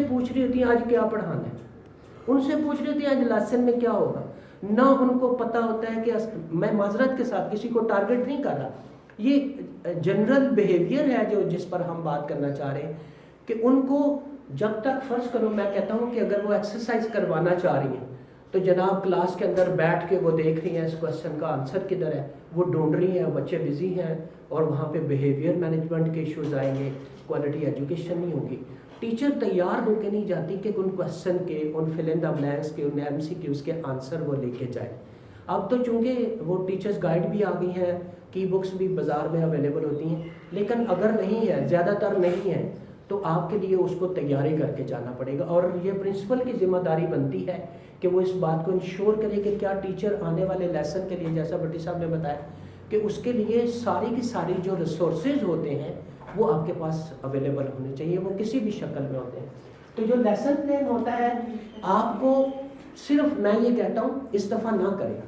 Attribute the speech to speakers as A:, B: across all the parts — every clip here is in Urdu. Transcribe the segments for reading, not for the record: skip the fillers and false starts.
A: پوچھ رہی ہوتی ہیں آج کیا پڑھانا ہے, ان سے پوچھ رہی ہوتی ہیں آج لیسن میں کیا ہوگا. نہ ان کو پتہ ہوتا ہے کہ میں معذرت کے ساتھ کسی کو ٹارگٹ نہیں کر رہا, یہ جنرل بیہیویئر ہے جس پر ہم بات کرنا چاہ رہے ہیں کہ ان کو جب تک فرض کرو, میں کہتا ہوں کہ اگر وہ ایکسرسائز کروانا چاہ رہی ہیں تو جناب کلاس کے اندر بیٹھ کے وہ دیکھ رہی ہیں اس کوشچن کا آنسر کدھر ہے, وہ ڈھونڈ رہی ہیں, بچے بزی ہیں, اور وہاں پہ بیہیویئر مینجمنٹ کے ایشوز آئیں گے, کوالٹی ایجوکیشن نہیں ہوگی. ٹیچر تیار ہو کے نہیں جاتی کہ ان کوشچن کے, ان فل ان دا بلینکس کے, ان MCQs کے آنسر وہ لے کے جائے. اب تو چونکہ وہ ٹیچرز گائیڈ بھی آ گئی ہیں, کی بکس بھی بازار میں اویلیبل ہوتی ہیں, لیکن اگر نہیں ہے, زیادہ تر نہیں ہے, تو آپ کے لیے اس کو تیاری کر کے جانا پڑے گا. اور یہ پرنسپل کی ذمہ داری بنتی ہے کہ وہ اس بات کو انشور کرے کہ کیا ٹیچر آنے والے لیسن کے لیے, جیسا بٹی صاحب نے بتایا, کہ اس کے لیے ساری کی ساری جو ریسورسز ہوتے ہیں وہ آپ کے پاس اویلیبل ہونے چاہیے, وہ کسی بھی شکل میں ہوتے ہیں. تو جو لیسن پلان ہوتا ہے آپ کو صرف, میں یہ کہتا ہوں اس دفعہ نہ کریں,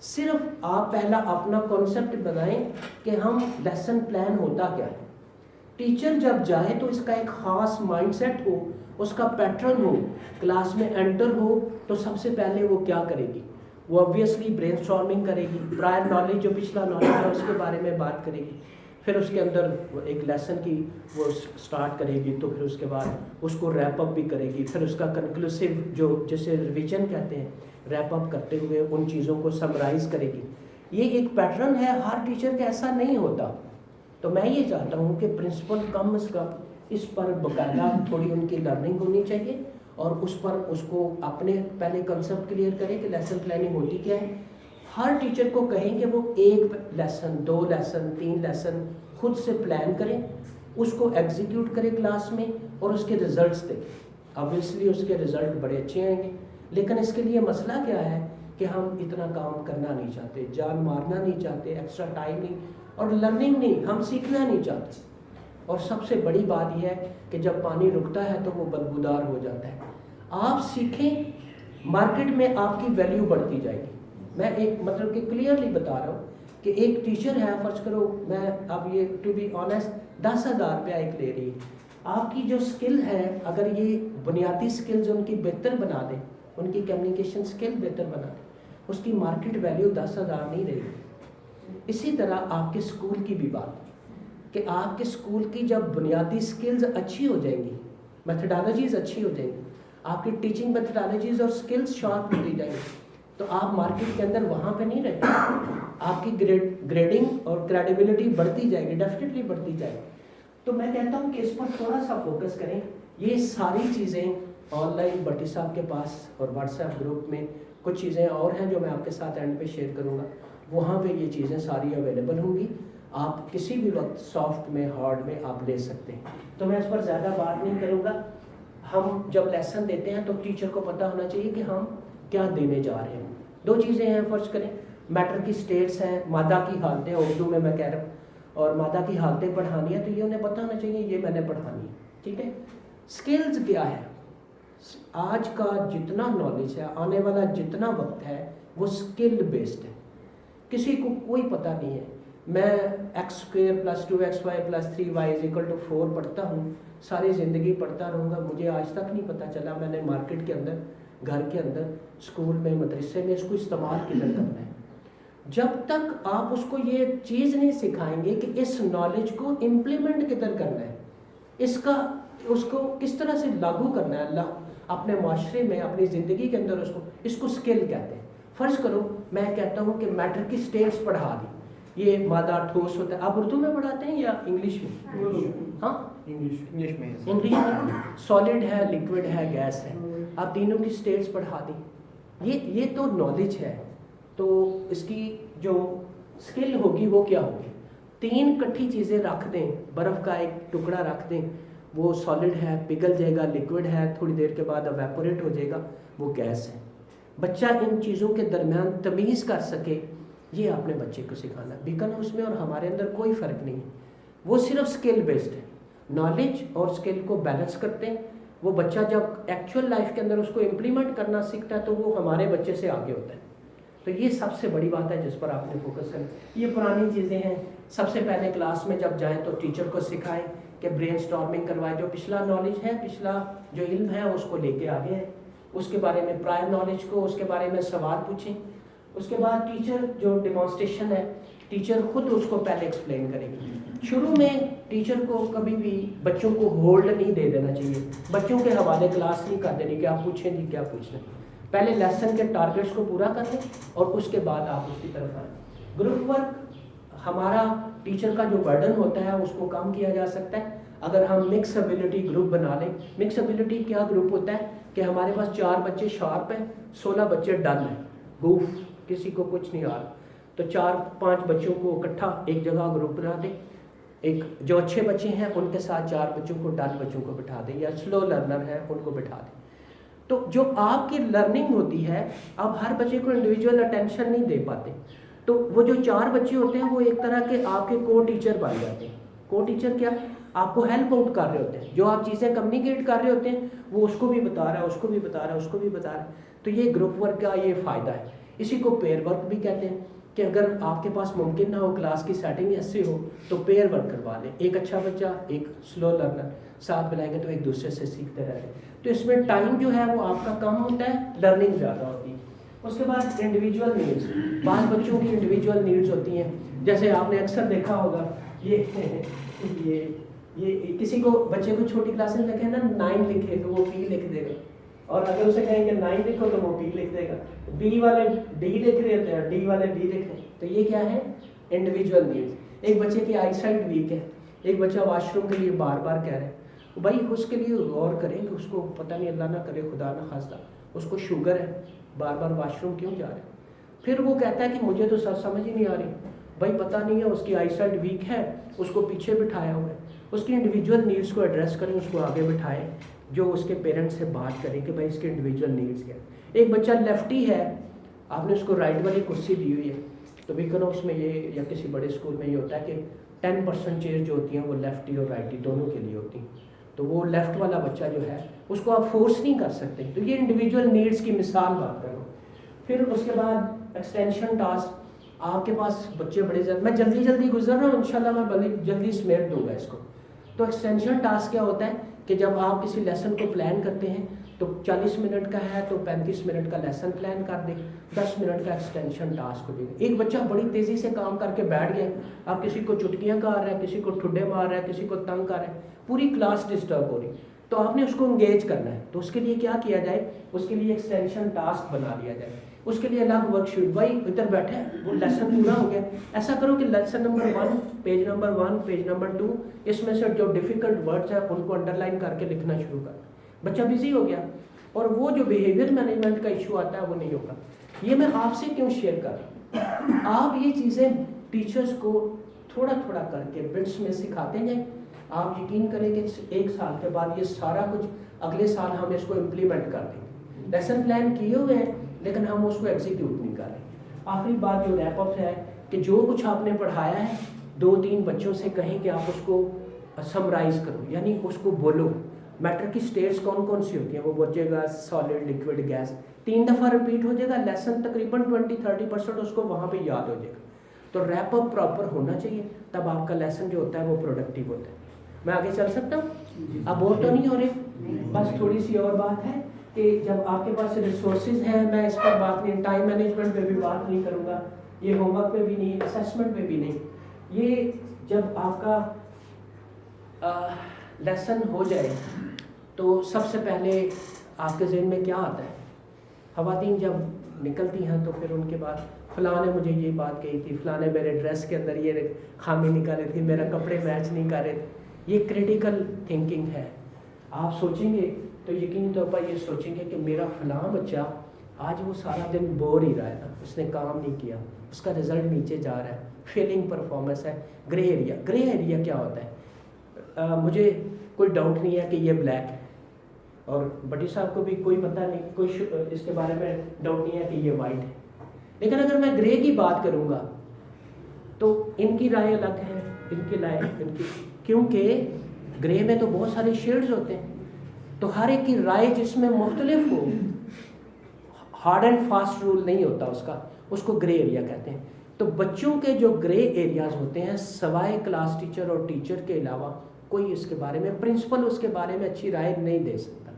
A: صرف آپ پہلا اپنا کانسیپٹ بنائیں کہ ہم لیسن پلان ہوتا کیا ہے. ٹیچر جب جائے تو اس کا ایک خاص مائنڈ سیٹ ہو, اس کا پیٹرن ہو, کلاس میں انٹر ہو تو سب سے پہلے وہ کیا کرے گی, وہ obviously برین اسٹارمنگ کرے گی, پرائر نالج جو پچھلا نالج ہے اس کے بارے میں بات کرے گی, پھر اس کے اندر ایک لیسن کی وہ سٹارٹ کرے گی, تو پھر اس کے بعد اس کو ریپ اپ بھی کرے گی, پھر اس کا کنکلوسیو جو جسے ریویژن کہتے ہیں, ریپ اپ کرتے ہوئے ان چیزوں کو سمرائز کرے گی. یہ ایک پیٹرن ہے, ہر ٹیچر کا ایسا نہیں ہوتا. تو میں یہ چاہتا ہوں کہ پرنسپل کم از کم اس پر باقاعدہ تھوڑی ان کی لرننگ ہونی چاہیے, اور اس پر اس کو اپنے پہلے کنسیپٹ کلیئر کریں کہ لیسن پلاننگ ہوتی کیا ہے. ہر ٹیچر کو کہیں کہ وہ 1 لیسن, 2 لیسن, 3 لیسن خود سے پلان کریں, اس کو ایگزیکیوٹ کریں کلاس میں, اور اس کے ریزلٹس دیکھیں. اوبویسلی اس کے ریزلٹ بڑے اچھے آئیں گے, لیکن اس کے لیے مسئلہ کیا ہے کہ ہم اتنا کام کرنا نہیں چاہتے, جان مارنا نہیں چاہتے, ایکسٹرا ٹائم نہیں, اور لرننگ نہیں, ہم سیکھنا نہیں چاہتے. اور سب سے بڑی بات یہ ہے کہ جب پانی رکتا ہے تو وہ بدبودار ہو جاتا ہے. آپ سیکھیں, مارکیٹ میں آپ کی ویلیو بڑھتی جائے گی. میں ایک مطلب کہ کلیئرلی بتا رہا ہوں کہ ایک ٹیچر ہے, فرض کرو میں اب یہ ٹو بی آنیسٹ 10,000 روپیہ ایک لے رہی ہے. آپ کی جو اسکل ہے, اگر یہ بنیادی اسکلز ان کی بہتر بنا دیں, ان کی کمیونیکیشن اسکل بہتر بنا دیں, اس کی مارکیٹ ویلیو 10,000 نہیں رہے گی. اسی طرح آپ کے اسکول کی بھی بات کہ آپ کے اسکول کی جب بنیادی اسکلز اچھی ہو جائیں گی, میتھڈالوجیز اچھی ہو جائیں گی, آپ کی ٹیچنگ میتھڈالوجیز اور اسکلز شارپ ہوتی جائیں گی, تو آپ مارکیٹ کے اندر وہاں پہ نہیں رہتے. آپ کی گریڈنگ اور کریڈیبلٹی بڑھتی جائے گی, ڈیفینیٹلی بڑھتی جائے گی. تو میں کہتا ہوں کہ اس پر تھوڑا سا فوکس کریں. یہ ساری چیزیں آن لائن بٹی صاحب کے پاس اور واٹس ایپ گروپ میں کچھ چیزیں اور ہیں جو میں آپ کے ساتھ اینڈ پہ شیئر کروں گا, وہاں پہ یہ چیزیں ساری اویلیبل ہوں گی. آپ کسی بھی وقت سافٹ میں, ہارڈ میں آپ لے سکتے ہیں. تو میں اس پر زیادہ بات نہیں کروں گا. ہم جب لیسن دیتے ہیں تو ٹیچر کو پتہ ہونا چاہیے کہ ہم کیا دینے جا رہے ہیں. 2 چیزیں ہیں, فرض کریں میٹر کی سٹیٹس ہیں, مادہ کی حالتیں, اردو میں کہہ رہا ہوں, اور مادہ کی حالتیں پڑھانی ہے تو یہ انہیں پتہ ہونا چاہیے یہ میں نے پڑھانی ہے. ٹھیک ہے. اسکلز کیا ہے, آج کا جتنا نالج ہے, آنے والا جتنا وقت ہے, وہ اسکل بیسڈ ہے. کسی کو کوئی پتہ نہیں ہے میں x² + 2xy + 3y = 4 پڑھتا ہوں, ساری زندگی پڑھتا رہوں گا, مجھے آج تک نہیں پتہ چلا میں نے مارکیٹ کے اندر, گھر کے اندر, اسکول میں, مدرسے میں اس کو استعمال کدھر کرنا ہے. جب تک آپ اس کو یہ چیز نہیں سکھائیں گے کہ اس نالج کو امپلیمنٹ کدھر کرنا ہے, اس کو کس طرح سے لاگو کرنا ہے اللہ اپنے معاشرے میں, اپنی زندگی کے اندر, اس کو اسکل کہتے ہیں. فرض کرو میں کہتا ہوں کہ میٹر کی سٹیٹس پڑھا دی, یہ مادہ ٹھوس ہوتا ہے. آپ اردو میں پڑھاتے ہیں یا انگلش میں؟ ہاں انگلش میں. سالڈ ہے, لیکوڈ ہے, گیس ہے, آپ تینوں کی سٹیٹس پڑھا دی. یہ تو نالج ہے. تو اس کی جو اسکل ہوگی وہ کیا ہوگی, 3 کٹھی چیزیں رکھ دیں, برف کا ایک ٹکڑا رکھ دیں, وہ سالڈ ہے, پگھل جائے گا, لیکوڈ ہے, تھوڑی دیر کے بعد ایویپوریٹ ہو جائے گا, وہ گیس ہے. بچہ ان چیزوں کے درمیان تمیز کر سکے, یہ آپ نے بچے کو سکھانا. بیکن اس میں اور ہمارے اندر کوئی فرق نہیں ہے, وہ صرف اسکل بیسڈ ہے. نالج اور اسکل کو بیلنس کرتے ہیں. وہ بچہ جب ایکچوئل لائف کے اندر اس کو امپلیمنٹ کرنا سیکھتا ہے تو وہ ہمارے بچے سے آگے ہوتا ہے. تو یہ سب سے بڑی بات ہے جس پر آپ نے فوکس کرنا. یہ پرانی چیزیں ہیں. سب سے پہلے کلاس میں جب جائیں تو ٹیچر کو سکھائیں کہ برین سٹارمنگ کروائے, جو پچھلا نالج ہے, پچھلا جو علم ہے اس کو لے کے آگے ہیں, اس کے بارے میں پرائر نالج کو, اس کے بارے میں سوال پوچھیں. اس کے بعد ٹیچر جو ڈیمانسٹریشن ہے, ٹیچر خود اس کو پہلے ایکسپلین کرے گی. شروع میں ٹیچر کو کبھی بھی بچوں کو ہولڈ نہیں دے دینا چاہیے, بچوں کے حوالے کلاس نہیں کر دینی کہ آپ پوچھیں جی کیا پوچھنا. پہلے لیسن کے ٹارگیٹس کو پورا کر لیں اور اس کے بعد آپ اس کی طرف آئیں. گروپ ورک ہمارا ٹیچر کا جو برڈن ہوتا ہے اس کو کم کیا جا سکتا ہے اگر ہم مکس ایبلٹی گروپ بنا لیں. مکس ایبلٹی کیا گروپ ہوتا ہے کہ ہمارے پاس 4 بچے شارپ ہیں, 16 بچے ڈل ہیں, گوف, کسی کو کچھ نہیں آ رہا, تو 4-5 بچوں کو اکٹھا ایک جگہ گروپ بنا دیں. ایک جو اچھے بچے ہیں ان کے ساتھ 4 بچوں کو, ڈل بچوں کو بٹھا دیں, یا سلو لرنر ہیں ان کو بٹھا دیں. تو جو آپ کی لرننگ ہوتی ہے, آپ ہر بچے کو انڈیویجول اٹینشن نہیں دے پاتے, تو وہ جو 4 بچے ہوتے ہیں وہ ایک طرح کے آپ کے کو ٹیچر بن جاتے ہیں. کو ٹیچر کیا, آپ کو ہیلپ آؤٹ کر رہے ہوتے ہیں, جو آپ چیزیں کمیونیکیٹ کر رہے ہوتے ہیں وہ اس کو بھی بتا رہا ہے, اس کو بھی بتا رہا ہے, اس کو بھی بتا رہا ہے. تو یہ گروپ ورک کا یہ فائدہ ہے. اسی کو پیئر ورک بھی کہتے ہیں کہ اگر آپ کے پاس ممکن نہ ہو, کلاس کی سیٹنگ ایسے ہو, تو پیئر ورک کروا لیں. ایک اچھا بچہ, ایک سلو لرنر ساتھ ملائیں گے تو ایک دوسرے سے سیکھتے رہیں گے. تو اس میں ٹائم جو ہے وہ آپ کا کم ہوتا ہے, لرننگ زیادہ ہوتی ہے. اس کے بعد انڈیویجول نیڈس, بعض بچوں کی انڈیویجول نیڈس ہوتی ہیں, جیسے آپ نے اکثر دیکھا ہوگا یہ کسی کو بچے کو چھوٹی کلاس میں لکھے نا 9 لکھے تو وہ P لکھ دے گا, اور اگر اسے کہیں کہ 9 لکھو تو وہ P لکھ دے گا. B والے D لکھ رہے ہوتے ہیں, D والے B لکھ رہے ہیں. تو یہ کیا ہے, انڈیویجول نیڈس. ایک بچے کی آئی سائٹ ویک ہے, ایک بچہ واش روم کے لیے بار بار کہہ رہے ہیں, بھائی اس کے لیے غور کریں کہ اس کو پتہ نہیں, اللہ نہ کرے خدا نہ خواستہ, اس کو شوگر ہے, بار بار واش روم کیوں جا رہے ہیں. پھر وہ کہتا ہے کہ مجھے تو سب سمجھ ہی نہیں آ رہی. بھائی پتہ نہیں ہے, اس کی آئی سائٹ ویک ہے, اس کو پیچھے بٹھایا ہوا ہے. اس کی انڈیویجول نیڈس کو ایڈریس کریں, اس کو آگے بٹھائیں, جو اس کے پیرنٹس سے بات کریں کہ بھائی اس کے انڈیویجول نیڈس کیا. ایک بچہ لیفٹی ہے, آپ نے اس کو رائٹ والی کرسی دی ہوئی ہے, تو بیکنوکس میں یہ یا کسی بڑے اسکول میں یہ ہوتا ہے کہ 10% چیئر جو ہوتی ہیں وہ لیفٹی اور رائٹی دونوں کے لیے ہوتی ہیں. تو وہ لیفٹ والا بچہ جو ہے اس کو آپ فورس نہیں کر سکتے. تو یہ انڈیویجول نیڈس کی مثال بات کروں. پھر اس کے بعد ایکسٹینشن ٹاسک. آپ کے پاس بچے بڑے زیادہ, میں جلدی گزر رہا ہوں, انشاءاللہ میں بڑی جلدی سمیٹ دوں گا اس کو. تو ایکسٹینشن ٹاسک کیا ہوتا ہے کہ جب آپ کسی لیسن کو پلان کرتے ہیں تو 40 منٹ کا ہے تو 35 منٹ کا لیسن پلان کر دیں, 10 منٹ کا ایکسٹینشن ٹاسک ہو جائے گا. ایک بچہ بڑی تیزی سے کام کر کے بیٹھ گیا, آپ کسی کو چٹکیاں کر رہے ہیں, کسی کو ٹھڈے مار رہے ہیں, کسی کو تنگ کر رہے ہیں, پوری کلاس ڈسٹرب ہو رہی, تو آپ نے اس کو انگیج کرنا ہے. تو اس کے لیے کیا کیا جائے, اس کے لیے ایکسٹینشن ٹاسک بنا لیا جائے, اس کے لیے الگ ورک شیٹ. بھائی ادھر بیٹھے, وہ لیسن پورا ہو گیا, ایسا کرو کہ lesson number 1 page number 1 page number 2 اس میں سے جو ڈیفیکلٹ ورڈز ہیں ان کو انڈر لائن کر کے لکھنا شروع کر. بچہ بزی ہو گیا, اور وہ جو بیہیویئر مینجمنٹ کا ایشو آتا ہے وہ نہیں ہوگا. یہ میں آپ سے کیوں شیئر کر رہا ہوں, آپ یہ چیزیں ٹیچرز کو تھوڑا تھوڑا کر کے بٹس میں سکھاتے جائیں. آپ یقین کریں کہ 1 سال کے بعد یہ سارا کچھ اگلے سال ہم اس کو امپلیمنٹ کر دیں. لیسن پلان کیے ہوئے ہیں لیکن ہم اس کو ایگزیکیوٹ نہیں کر رہے. آخری بات جو ریپ اپ ہے کہ جو کچھ آپ نے پڑھایا ہے 2-3 بچوں سے کہیں کہ آپ اس کو سمرائز کرو, یعنی اس کو بولو. میٹر کی اسٹیٹس کون کون سی ہوتی ہیں وہ بچے گا, سالڈ, لکوڈ, گیس, 3 دفعہ رپیٹ ہو جائے گا, لیسن تقریباً 20-30% اس کو وہاں پہ یاد ہو جائے گا. تو ریپ اپ پراپر ہونا چاہیے, تب آپ کا لیسن جو ہوتا ہے وہ پروڈکٹیو ہوتا ہے. میں آگے چل سکتا ہوں؟ اب بور تو نہیں ہو رہے؟ بس تھوڑی سی اور بات ہے کہ جب آپ کے پاس ریسورسز ہیں, میں اس پر بات نہیں, ٹائم مینجمنٹ پہ بھی بات نہیں کروں گا, یہ ہوم ورک پہ بھی نہیں, اسیسمنٹ پہ بھی نہیں. یہ جب آپ کا لیسن ہو جائے تو سب سے پہلے آپ کے ذہن میں کیا آتا ہے؟ خواتین جب نکلتی ہیں تو پھر ان کے بعد فلاں نے مجھے یہ بات کہی تھی, فلاں نے میرے ڈریس کے اندر یہ خامی نکالی تھی, میرا کپڑے میچ نہیں کر رہے تھے. یہ کریٹیکل تھنکنگ ہے. آپ سوچیں گے تو یقینی طور پر یہ سوچیں گے کہ میرا فلاں بچہ آج وہ سارا دن بور ہی رہا ہے, اس نے کام نہیں کیا, اس کا رزلٹ نیچے جا رہا ہے, فیلنگ پرفارمنس ہے. گرے ایریا, گرے ایریا کیا ہوتا ہے؟ مجھے کوئی ڈاؤٹ نہیں ہے کہ یہ بلیک ہے, اور بٹی صاحب کو بھی کوئی پتہ نہیں, کوئی اس کے بارے میں ڈاؤٹ نہیں ہے کہ یہ وائٹ ہے. لیکن اگر میں گرے کی بات کروں گا تو ان کی رائے الگ ہے, ان کی رائے ان کی, کیونکہ گرے میں تو بہت سارے شیڈز ہوتے ہیں, تو ہر ایک کی رائے جس میں مختلف ہو, ہارڈ اینڈ فاسٹ رول نہیں ہوتا اس کا, اس کو گرے ایریا کہتے ہیں. تو بچوں کے جو گرے ایریاز ہوتے ہیں سوائے کلاس ٹیچر اور ٹیچر کے علاوہ کوئی اس کے بارے میں پرنسپل اس کے بارے میں اچھی رائے نہیں دے سکتا.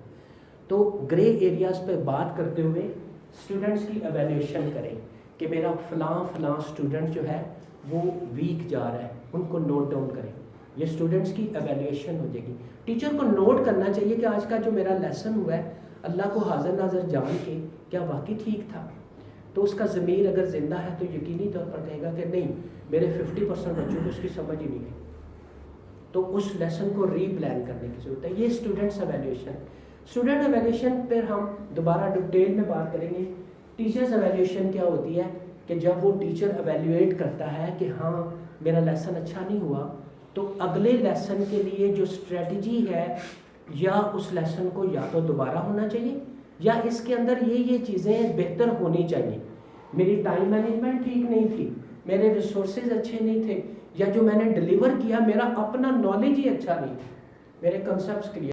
A: تو گرے ایریاز پہ بات کرتے ہوئے اسٹوڈنٹس کی ایویلیویشن کریں کہ میرا فلاں اسٹوڈنٹ جو ہے وہ ویک جا رہا ہے, ان کو نوٹ ڈاؤن کریں. یہ اسٹوڈنٹس کی ایویلیویشن ہو جائے گی. ٹیچر کو نوٹ کرنا چاہیے کہ آج کا جو میرا لیسن ہوا ہے اللہ کو حاضر ناظر جان کے کیا واقعی ٹھیک تھا. تو اس کا ضمیر اگر زندہ ہے تو یقینی طور پر کہے گا کہ نہیں, میرے 50% بچوں کو اس کی سمجھ ہی نہیں گئی. تو اس لیسن کو ری پلان کرنے کی ضرورت ہے. یہ اسٹوڈنٹس ایویلیویشن. اسٹوڈنٹ ایویلیویشن پھر ہم دوبارہ ڈیٹیل میں بات کریں گے. ٹیچرز ایویلیویشن کیا ہوتی ہے کہ جب وہ ٹیچر ایویلیویٹ کرتا ہے کہ ہاں میرا لیسن اچھا نہیں ہوا, تو اگلے لیسن کے لیے جو اسٹریٹجی ہے یا اس لیسن کو یا تو دوبارہ ہونا چاہیے یا اس کے اندر یہ چیزیں بہتر ہونی چاہیے. میری ٹائم مینجمنٹ ٹھیک نہیں تھی, میرے ریسورسز اچھے نہیں تھے, یا جو میں نے ڈلیور کیا میرا اپنا نالج ہی اچھا نہیں, میرے کنسیپٹس کلیئر